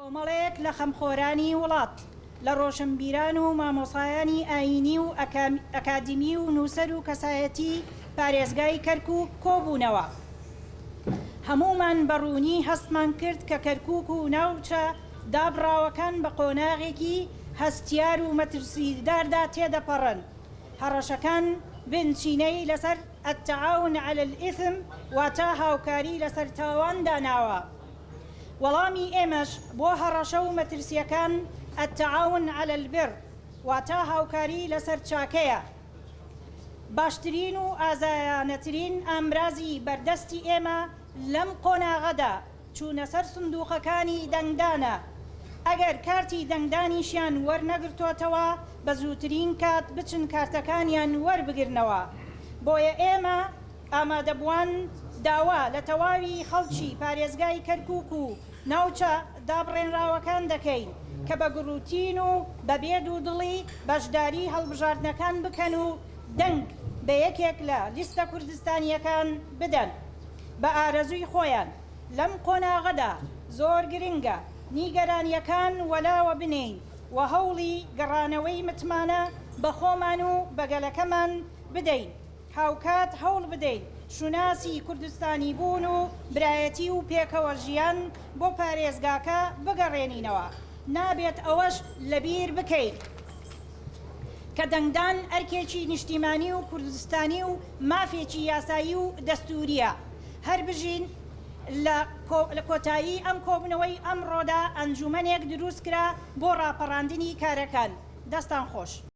کۆمەڵێک لە خەمخۆرانی وڵات لە ڕۆشنبیران و مامۆسایانی ئاینی و ئەکادیمی و نووسەر و کەسایەتی پارێزگای کەرکووک کۆبوونەوە. هەمومان بەڕوونی هەستمان کرد کە کەرکووک و ناوچە دابڕاوەکان بە قۆناغێکی هەستیار و مەترسیداردا تێدەپەڕن. هەڕەشەکان بنچینەی لەسەر التعاون على الإثم واتە هاوکاری لەسەر تاوان داناوە. وەڵامی ئێمەش بۆ هەڕەشە و مەترسیەکان التعاون على البر واتە هاوکاری لەسەر چاکەیە. باشترین و ئازایانەترین ئامرازی بەردەستی ئێمە لەم قۆناغەدا چوونە سەر سندوقەکانی دەنگدانە. ئەگەر کارتی دەنگدانیشیان وەرنەگرتوۆتەوە بە زووترین کات بچن کارتەکانیان وەربگرنەوە. بۆیە ئێمە ئامادەبووان داوا لە تەواوی خەڵکی پارێزگای کەرکووک و ناوچە دابڕێنراوەکان دەکەین کە بە گروتین و بە بێد و دڵی بەشداری هەڵبژاردنەکان بکەن و دەنگ بە یەکێک لە لیستە کوردستانیەکان بدەن. بە ئارەزووی خۆیان لەم قۆناغەدا زۆر گرنگە نیگەرانیەکان وەلاوە بنین و هەوڵی گەڕانەوەی متمانە بە خۆمان و بەگەلەکەمان بدەین. هاوکات هەوڵ بدەین شوناسی کوردستانی بوون و برایەتی و پێکەوە ژیان بۆ پارێزگاکە بگەڕێنینەوە. نابێت ئەوەش لەبیر بکەین کە دەنگدان ئەرکێکی نیشتیمانی و کوردستانی و مافێکی یاسایی و دەستوریە. هەر بژین لە کۆتایی ئەم کۆبنەوەی ئەمڕۆدا ئەنجومەنێک دروست کرا بۆ ڕاپەڕاندنی کارەکان. دەستان خۆش.